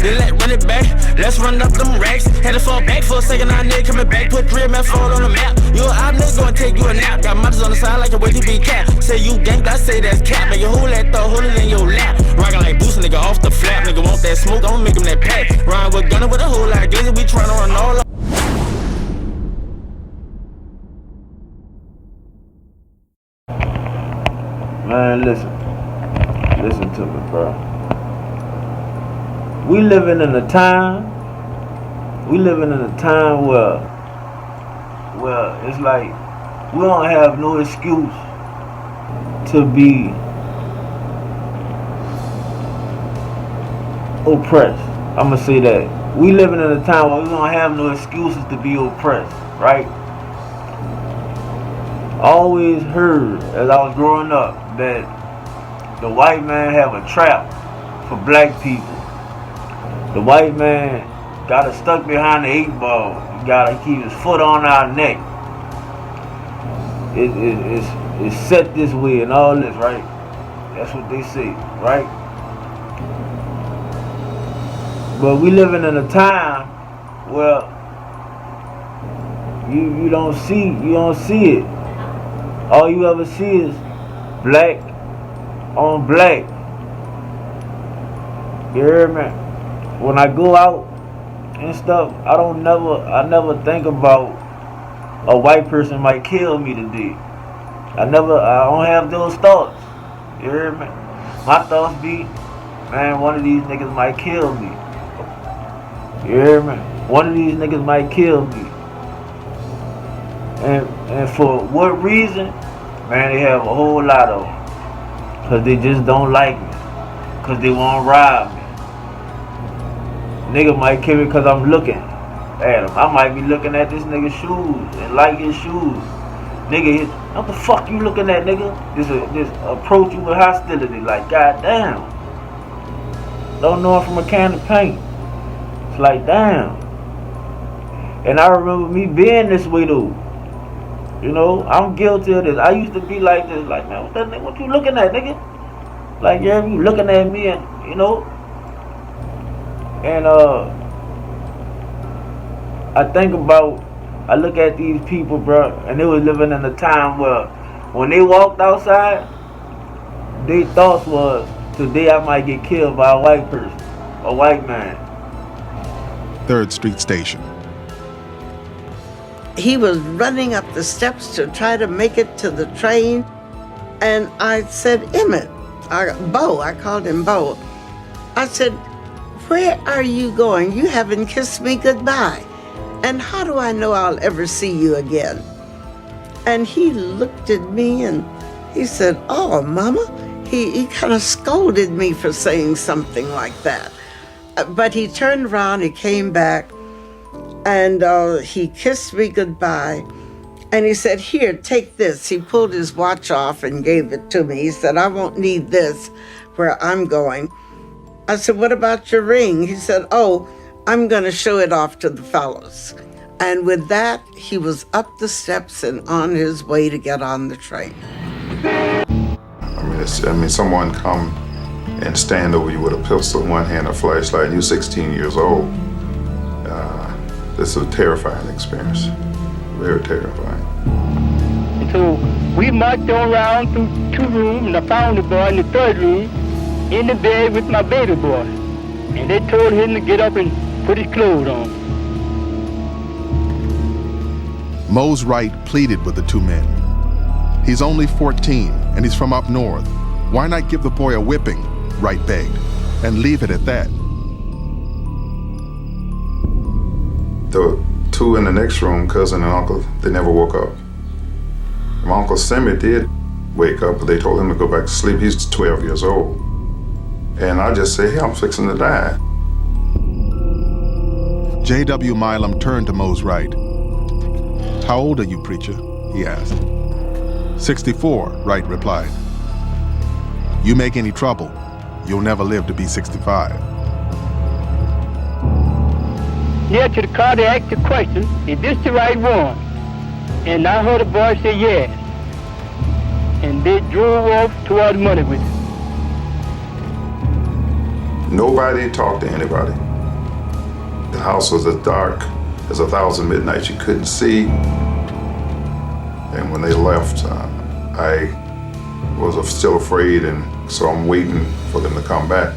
then let run it back. Let's run up them racks. Had to fall back for a second, I nigga coming back. Put 3 MF on the map. You a op nigga gonna take you a nap. Got mothers on the side like a way to be cat. Say you ganked, I say that's cap. Make you hold that thought, hold it in your lap. Rockin' like Boost, nigga off the flap. Nigga want that smoke, I'ma make him that pack. Ryan with gunner with a whole lot of glizzy. We tryna run all up. Man, listen to me, bro. We living in a time where it's like we don't have no excuse to be oppressed. I'ma say that. We living in a time where we don't have no excuses to be oppressed, right? I always heard as I was growing up that the white man have a trap for black people. The white man got us stuck behind the 8 ball. He gotta keep his foot on our neck. It's set this way and all this, right? That's what they say, right? But we living in a time where you don't see it. All you ever see is black on black. You hear me? When I go out and stuff, I never think about a white person might kill me today. I don't have those thoughts. You hear me? My thoughts be, man, one of these niggas might kill me. You hear me? One of these niggas might kill me. And for what reason? Man, they have a whole lot of them. Because they just don't like me. Because they want to rob me. Nigga might kill me because I'm looking at him. I might be looking at this nigga's shoes and like his shoes. Nigga, what the fuck you looking at, nigga? This approach you with hostility. Like, goddamn. Don't know it from a can of paint. It's like, damn. And I remember me being this way, though. You know, I'm guilty of this. I used to be like this, like, man, what you looking at, nigga? Like, yeah, you looking at me and, you know. And, I look at these people, bro, and they was living in a time where when they walked outside, their thoughts was, today I might get killed by a white person, a white man. 3rd Street Station. He was running up the steps to try to make it to the train, and I said, Emmett, I called him Bo. I said, where are you going? You haven't kissed me goodbye. And how do I know I'll ever see you again? And he looked at me and he said, oh, Mama. He kind of scolded me for saying something like that. But he turned around, he came back, and he kissed me goodbye. And he said, here, take this. He pulled his watch off and gave it to me. He said, I won't need this where I'm going. I said, what about your ring? He said, oh, I'm going to show it off to the fellows. And with that, he was up the steps and on his way to get on the train. I mean, someone come and stand over you with a pistol in one hand, a flashlight, and you're 16 years old. This is a terrifying experience, very terrifying. And so we marched on around through 2 rooms, and I found the boy in the 3rd room in the bed with my baby boy. And they told him to get up and put his clothes on. Mose Wright pleaded with the 2 men. He's only 14 and he's from up north. Why not give the boy a whipping, Wright begged, and leave it at that? The 2 in the next room, cousin and uncle, they never woke up. My Uncle Sammy did wake up, but they told him to go back to sleep. He's 12 years old. And I just say, hey, I'm fixing to die. J.W. Milam turned to Mose Wright. How old are you, preacher? He asked. 64, Wright replied. You make any trouble, you'll never live to be 65. Near to the car, they asked the question, is this the right one? And I heard a boy say yes. And they drove off toward Money with it. Nobody talked to anybody. The house was as dark as 1,000 midnights. You couldn't see. And when they left, I was still afraid, and so I'm waiting for them to come back.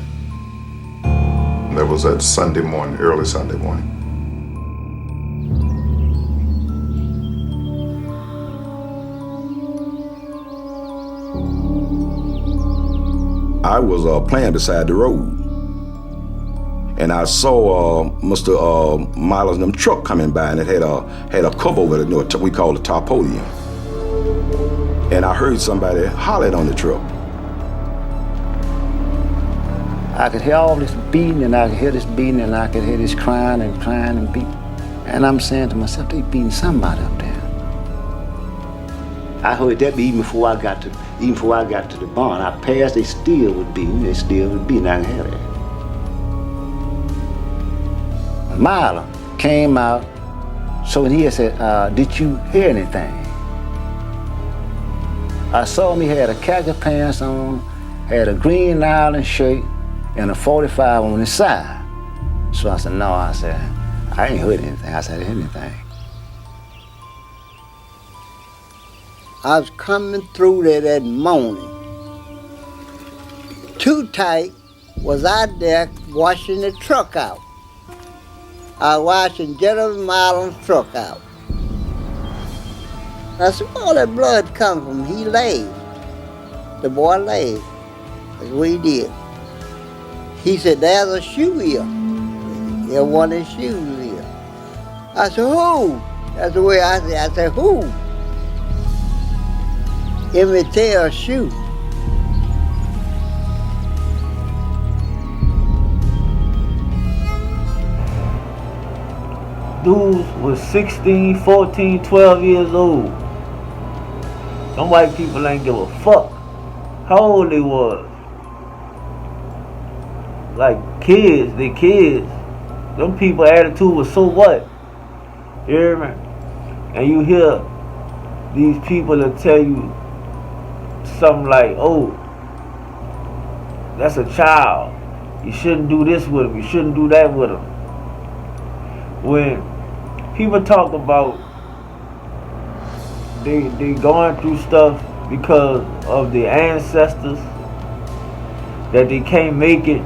And that was that Sunday morning, early Sunday morning. I was playing beside the road, and I saw Mr. Miles and them truck coming by, and it had a cover over it, we call it tarpaulin. And I heard somebody hollering on the truck. I could hear all this beating, and I could hear this beating, and I could hear this crying and beating. And I'm saying to myself, they beating somebody up there. I heard that even before I got to the barn. I passed, they still was beating, I could hear that. Milo came out, so he had said, did you hear anything? I saw him, he had a khaki pants on, had a green nylon shirt, and a 45 on his side. So I said, no, I ain't heard anything. I said, I didn't hear anything. I was coming through there that morning. Too Tight was out there washing the truck out. I was washing General Miles' truck out. I said, where all that blood come from? He laid. The boy laid. That's what he did. He said, there's a shoe here. There's one of his shoes here. I said, who? That's the way I said. I said, who? Emmett Till's shoe. Dudes was 16, 14, 12 years old. Them white people ain't give a fuck how old they was. Like kids, they kids. Them people attitude was so what? You hear me? And you hear these people that tell you something like, oh, that's a child. You shouldn't do this with him. You shouldn't do that with him. When people talk about they going through stuff because of their ancestors, that they can't make it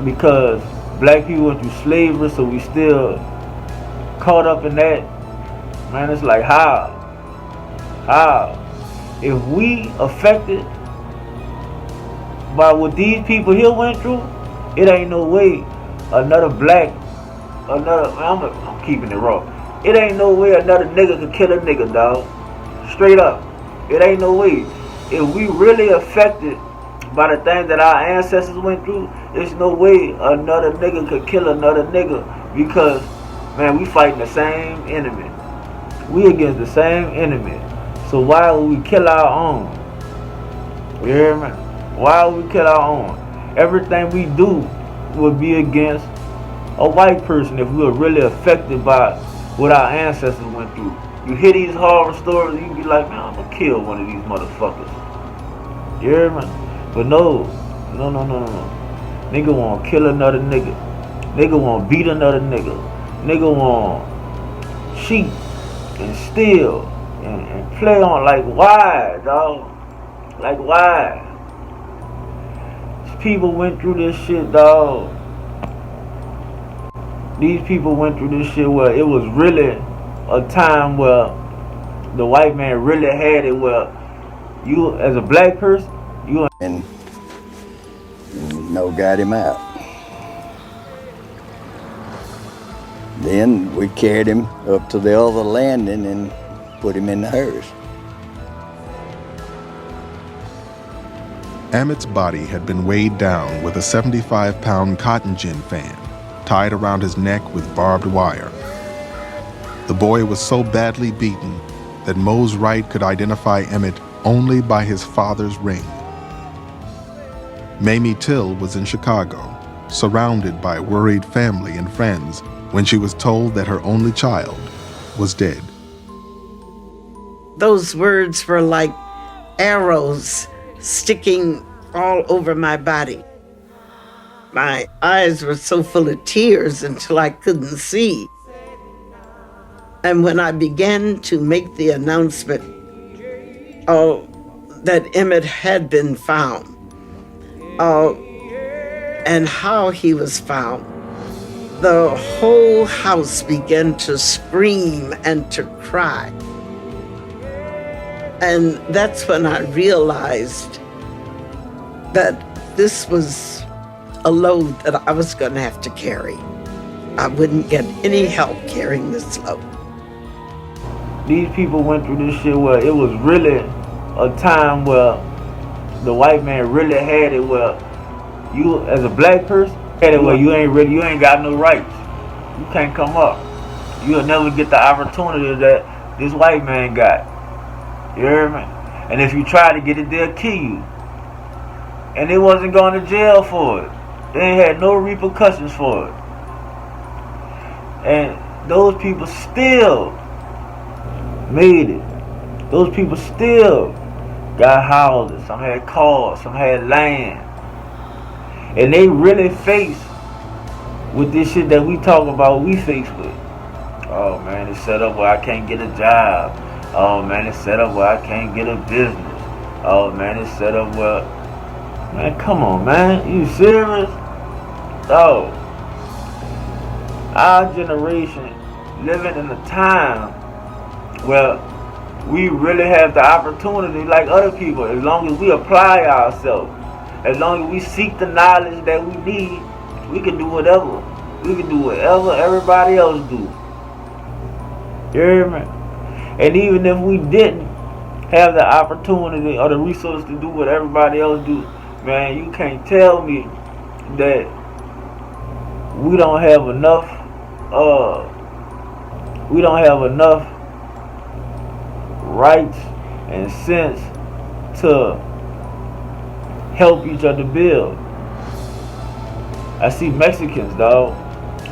because black people went through slavery, so we still caught up in that. Man, it's like, how? If we affected by what these people here went through, it ain't no way I'm keeping it raw. It ain't no way another nigga could kill a nigga, dog. Straight up. It ain't no way. If we really affected by the things that our ancestors went through, there's no way another nigga could kill another nigga, because, man, we fighting the same enemy. We against the same enemy. So why would we kill our own? You hear me? Why would we kill our own? Everything we do would be against a white person if we were really affected by what our ancestors went through. You hear these horror stories, you be like, man, I'm gonna kill one of these motherfuckers. You hear me? But no. Nigga wanna kill another nigga. Nigga wanna beat another nigga. Nigga wanna cheat and steal and play on. Like, why, dog? Like, why? These people went through this shit, dog. These people went through this shit where it was really a time where the white man really had it, where you, as a black person, you and got him out. Then we carried him up to the other landing and put him in the hearse. Emmett's body had been weighed down with a 75-pound cotton gin fan tied around his neck with barbed wire. The boy was so badly beaten that Mose Wright could identify Emmett only by his father's ring. Mamie Till was in Chicago, surrounded by worried family and friends, when she was told that her only child was dead. Those words were like arrows sticking all over my body. My eyes were so full of tears until I couldn't see. And when I began to make the announcement that Emmett had been found, and how he was found, the whole house began to scream and to cry. And that's when I realized that this was a load that I was going to have to carry. I wouldn't get any help carrying this load. These people went through this shit where it was really a time where the white man really had it where you, as a black person, had it where you ain't got no rights. You can't come up. You'll never get the opportunity that this white man got. You hear me? And if you try to get it, they'll kill you. And they wasn't going to jail for it. They ain't had no repercussions for it. And those people still made it. Those people still got houses. Some had cars. Some had land. And they really faced with this shit that we talk about, we faced with. Oh man, it's set up where I can't get a job. Oh man, it's set up where I can't get a business. Oh man, it's set up where... Man, come on, man. You serious? Oh. Our generation living in a time where we really have the opportunity like other people, as long as we apply ourselves, as long as we seek the knowledge that we need, we can do whatever. We can do whatever everybody else do. You hear me? And even if we didn't have the opportunity or the resources to do what everybody else do, man, you can't tell me that we don't have enough rights and sense to help each other build. I see Mexicans, dog.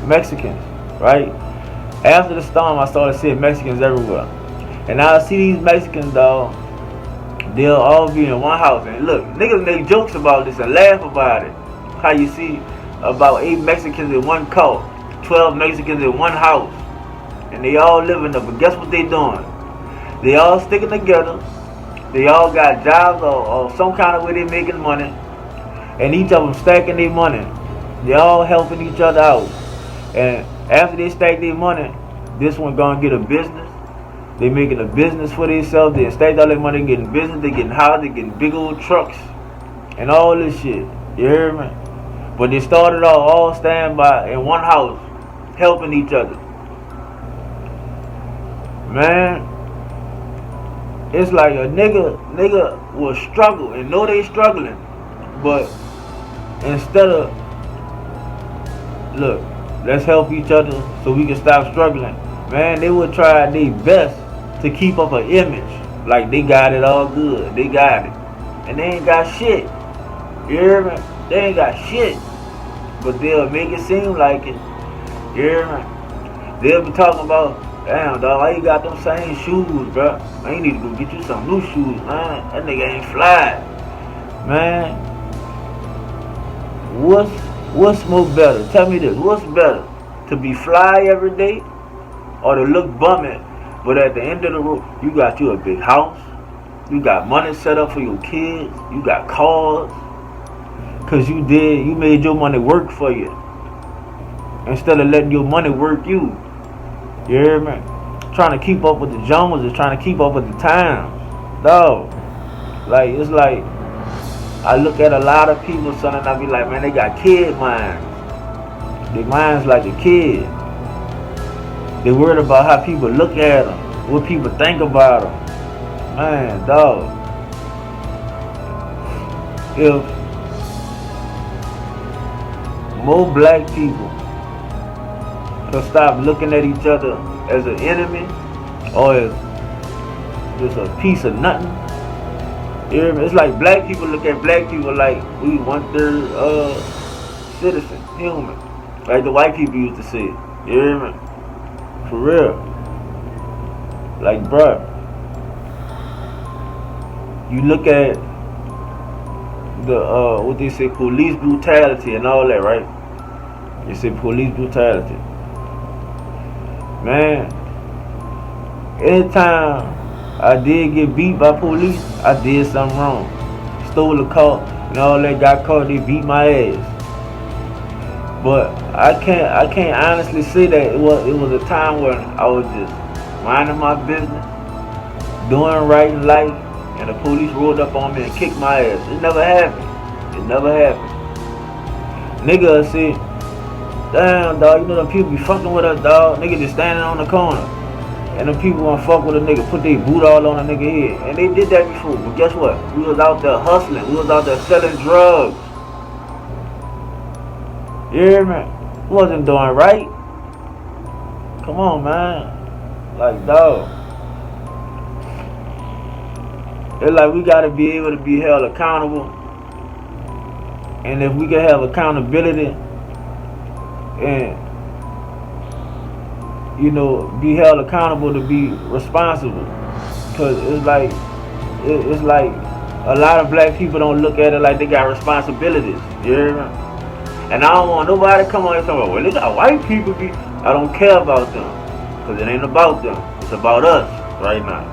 Mexicans, right? After the storm, I started seeing Mexicans everywhere. And now I see these Mexicans, dog. They'll all be in one house. And look, niggas make jokes about this and laugh about it. How you see about 8 Mexicans in one car, 12 Mexicans in one house. And they all living there. But guess what they doing? They all sticking together. They all got jobs or some kind of way they making money. And each of them stacking their money. They all helping each other out. And after they stack their money, this one gonna get a business. They making a business for themselves. They stacked all their money, getting business. They getting houses. They getting big old trucks. And all this shit. You hear me? But they started off all standing by in one house, helping each other. Man, it's like a nigga will struggle and know they struggling, but instead of, look, let's help each other so we can stop struggling, man, they would try their best to keep up an image like they got it all good, they got it, and they ain't got shit. You hear me? They ain't got shit, but they'll make it seem like it. You hear me? They'll be talking about, damn, dog, why you got them same shoes, bro? Man, you need to go get you some new shoes, man. That nigga ain't fly. Man, what's more better? Tell me this. What's better? To be fly every day or to look bumming, but at the end of the road, you got you a big house. You got money set up for your kids. You got cars. Because you made your money work for you. Instead of letting your money work you. You hear me? Trying to keep up with the Joneses, trying to keep up with the times. No. Like, it's like, I look at a lot of people, son, and I be like, man, they got kid minds. Their minds like a kid. They worried about how people look at them, what people think about them. Man, dog. If more black people to stop looking at each other as an enemy or as just a piece of nothing. You hear me? It's like black people look at black people like we 1/3 citizen, human. Like the white people used to say. You hear me? For real. Like, bruh, you look at what they say, police brutality and all that, right? They say police brutality. Man, anytime I did get beat by police, I did something wrong. Stole a car and all that, got caught, they beat my ass. But I can't honestly say that it was a time when I was just minding my business, doing right in life, and the police rolled up on me and kicked my ass. It never happened. It never happened. Nigga say, damn dog, you know them people be fucking with us, dog. Nigga just standing on the corner. And them people wanna fuck with a nigga, put their boot all on a nigga head. And they did that before. But guess what? We was out there hustling. We was out there selling drugs. You hear me? Wasn't doing right. Come on, man. Like, dog. It's like we gotta be able to be held accountable. And if we can have accountability and, you know, be held accountable to be responsible. Cause it's like a lot of black people don't look at it like they got responsibilities. You hear me? And I don't want nobody to come on and talk about, well, look how white people be. I don't care about them. Cause it ain't about them. It's about us right now.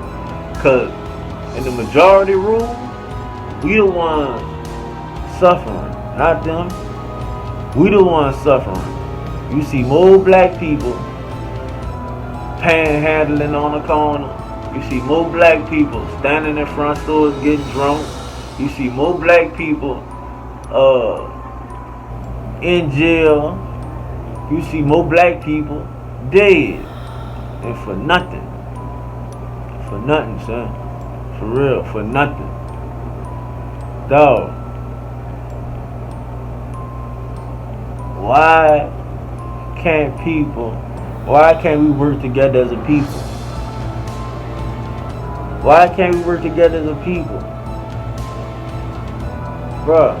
Cause in the majority rule, we the ones suffering, not them. We the ones suffering. You see more black people panhandling on the corner. You see more black people standing in front stores getting drunk. You see more black people in jail. You see more black people dead. And for nothing. For nothing, son. For real, for nothing. Dog. Why can't we work together as a people? Why can't we work together as a people? Bruh,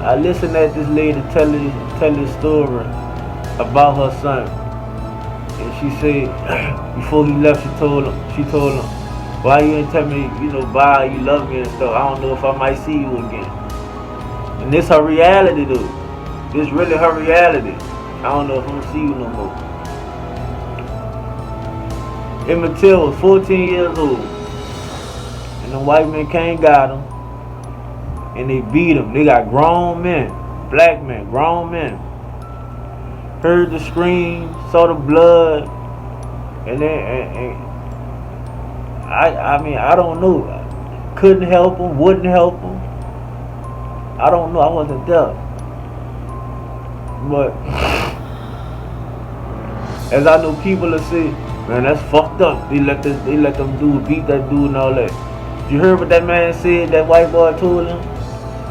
I listened at this lady tell this story about her son. And she said, before he left, she told him, why you ain't tell me, you know, bye, you love me and stuff. I don't know if I might see you again. And this her reality, though. This really her reality. I don't know if I'm gonna see you no more. Emmett Till was 14 years old. And the white men came got him. And they beat him. They got grown men. Black men, grown men. Heard the scream, saw the blood. And then, I mean, I don't know. Couldn't help him, wouldn't help him. I don't know, I wasn't there. But as I know people that say, man, that's fucked up. They let them dude beat that dude and all that. You heard what that man said, that white boy told him?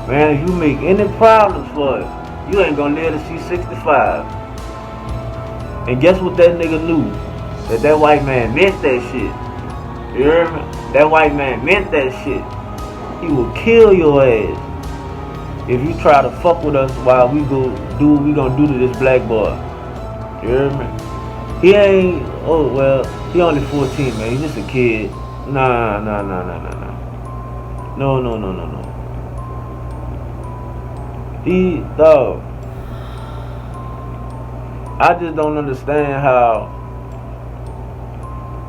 Man, if you make any problems for it, you ain't gonna live to see 65. And guess what that nigga knew? That white man meant that shit. You heard me? That white man meant that shit. He will kill your ass if you try to fuck with us while we go do what we gonna do to this black boy. You hear me? He ain't, oh well, he only 14, man. He's just a kid. Nah. No. He, dog. I just don't understand how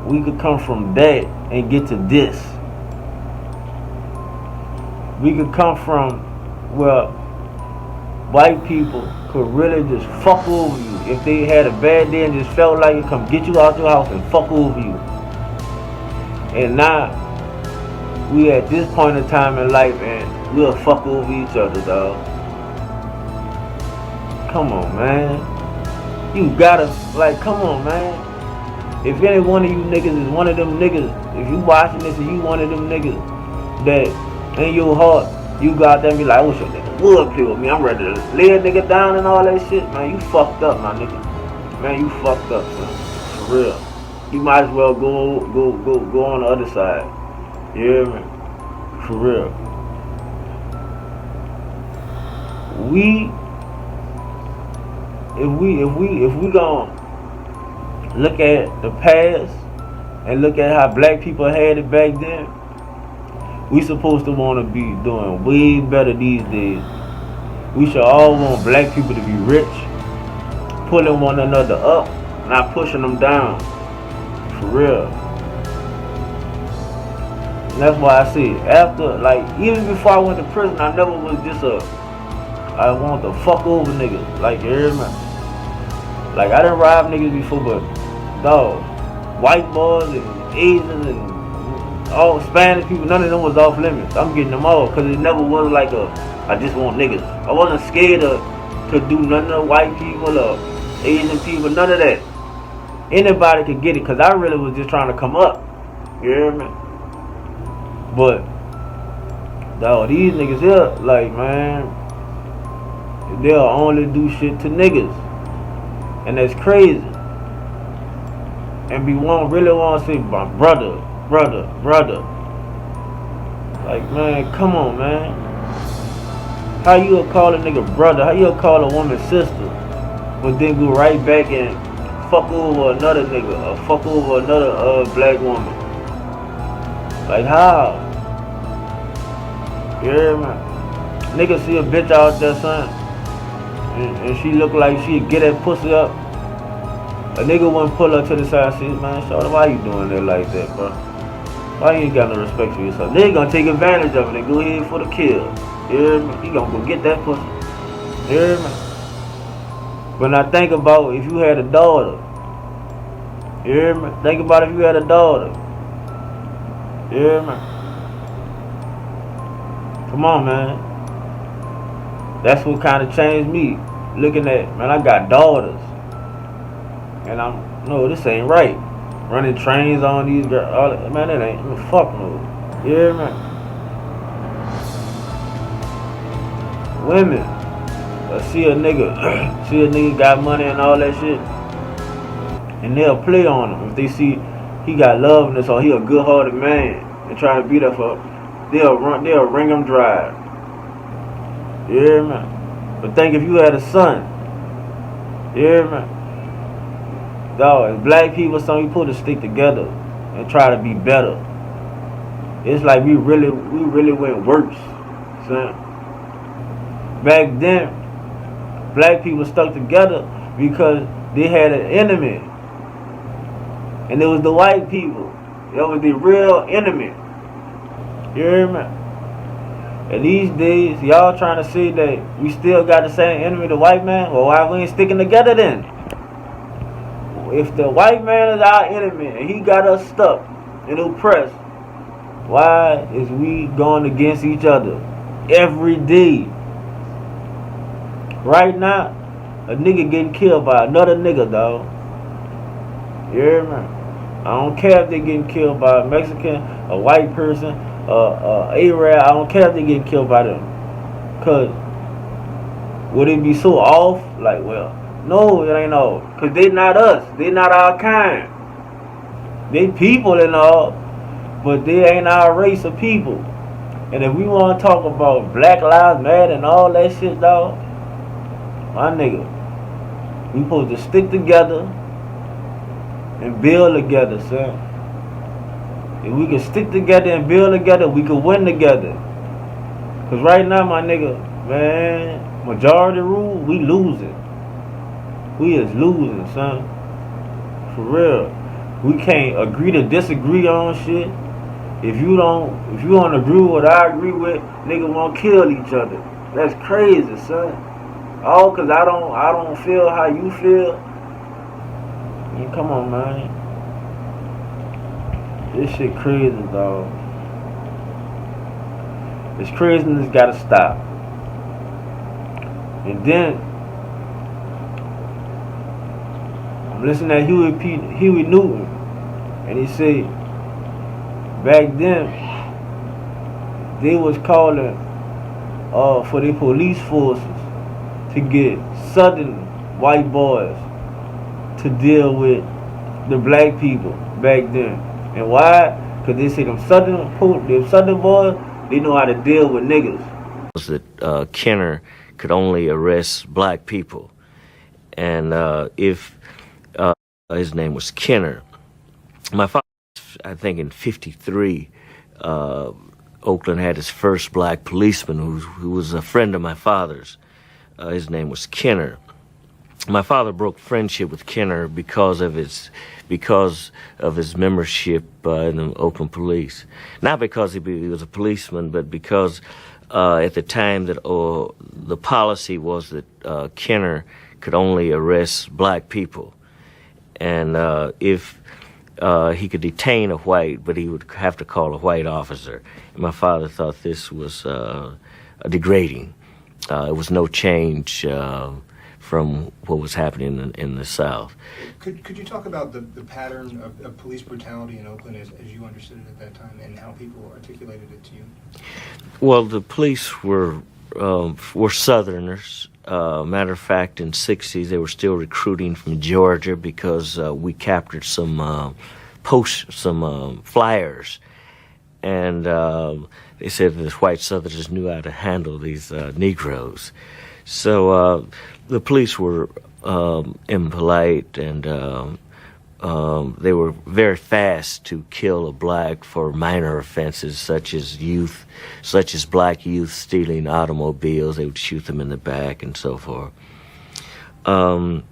we could come from that and get to this. We could come from where white people could really just fuck over you. If they had a bad day and just felt like it, come get you out your house and fuck over you. And now, we at this point in time in life and we'll fuck over each other, dog. Come on, man. You gotta, like, come on, man. If any one of you niggas is one of them niggas, if you watching this and you one of them niggas that in your heart, you go out there and be like, I wish a nigga would play with me. I'm ready to lay a nigga down and all that shit. Man, you fucked up, my nigga. Man, you fucked up, son. For real. You might as well go on the other side. You hear me? For real. If we gonna look at the past and look at how black people had it back then, We supposed to want to be doing way better these days. We should all want black people to be rich, pulling one another up, not pushing them down. For real. And that's why I say, after, like, even before I went to prison, I never was just I want to fuck over niggas. Like, you hear me? Like, I done robbed niggas before, but, dog, white boys and Asians and all Spanish people, none of them was off limits. I'm getting them all, because it never was like I just want niggas. I wasn't scared to do none of white people or Asian people, none of that. Anybody could get it, because I really was just trying to come up. You hear me? But, dog, these niggas here, like, man, they'll only do shit to niggas. And that's crazy. And really want to say, my brother. Like, man, come on, man. How you call a nigga brother? How you call a woman sister? But then go right back and fuck over another nigga or fuck over another black woman? Like, how? You hear me? Nigga see a bitch out there, son, and she look like she'd get that pussy up. A nigga wouldn't pull her to the side and say, man, shorty, why you doing that like that, bro? Why you ain't got no respect for yourself? Nigga gonna take advantage of it and go ahead for the kill. You hear me? He gonna go get that pussy. You hear me? When I think about if you had a daughter, you hear me? Think about if you had a daughter. You hear me? Come on, man. That's what kind of changed me. Looking at, man, I got daughters. And no, this ain't right. Running trains on these girls. Man, that ain't, fuck no. You hear me? Women. See a nigga got money and all that shit. And they'll play on him. If they see he got love in this or he a good hearted man and trying to be there for, they'll wring him dry. You hear me? But think if you had a son. You hear me? Dog, as black people, some we put to stick together and try to be better. It's like we really went worse. Son. Back then, black people stuck together because they had an enemy. And it was the white people. That was the real enemy. You hear me? And these days, y'all trying to say that we still got the same enemy, the white man? Well, why we ain't sticking together then? If the white man is our enemy and he got us stuck and oppressed, why is we going against each other every day? Right now, a nigga getting killed by another nigga, dog. You hear me? I don't care if they getting killed by a Mexican, a white person, Arab. I don't care if they getting killed by them. Cause would it be so off? Like, well, no, it ain't all. Cause they not us. They not our kind. They people and all, but they ain't our race of people. And if we want to talk about Black Lives Matter and all that shit, dog, my nigga, we supposed to stick together and build together, son. If we can stick together and build together, we can win together. Cause right now, my nigga, man, majority rule, we losing. We is losing, son. For real. We can't agree to disagree on shit. If you don't agree with what I agree with, niggas won't kill each other. That's crazy, son. All cause I don't feel how you feel. I mean, come on, man. This shit crazy, dog. This craziness gotta stop. And then I'm listening to Huey Newton, and he said back then they was calling for the police forces to get Southern white boys to deal with the black people back then. And why? Because they say them Southern boys, they know how to deal with niggas. That Kenner could only arrest black people, and if his name was Kenner, my father, I think in '53, Oakland had its first black policeman who was a friend of my father's. His name was Kenner. My father broke friendship with Kenner because of his membership in the Oakland Police. Not because he was a policeman, but because at the time that the policy was that Kenner could only arrest black people, and if he could detain a white, but he would have to call a white officer. And my father thought this was degrading. It was no change from what was happening in the South. Could you talk about the pattern of police brutality in Oakland as you understood it at that time, and how people articulated it to you? Well, the police were Southerners. Matter of fact, in the 60s, they were still recruiting from Georgia because we captured some flyers, and they said that the white Southerners knew how to handle these Negroes. So the police were impolite, and they were very fast to kill a black for minor offenses such as black youth stealing automobiles. They would shoot them in the back and so forth. I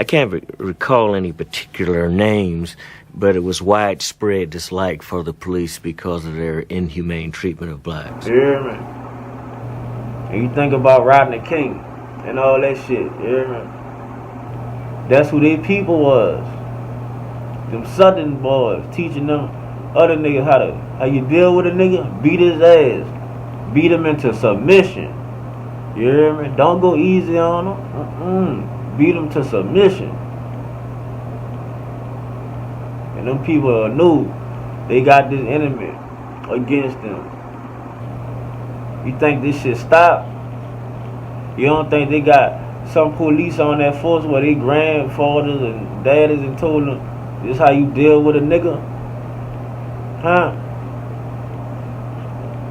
can't recall any particular names, but it was widespread dislike for the police because of their inhumane treatment of blacks. You hear me? And you think about Rodney King and all that shit, you hear me? That's who their people was. Them Southern boys teaching them other niggas how you deal with a nigga, beat his ass, beat him into submission. You hear me? Don't go easy on him. Beat him to submission. And them people knew they got this enemy against them. You think this shit stop? You don't think they got some police on that force where they grandfathers and daddies and told them this how you deal with a nigga? Huh?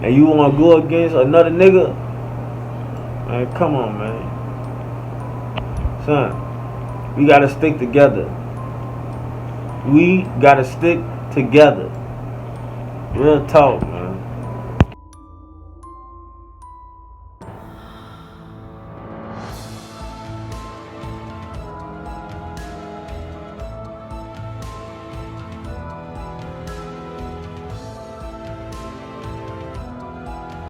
And you want to go against another nigga? Man, come on, man. Son, we got to stick together. We got to stick together. Real talk, man.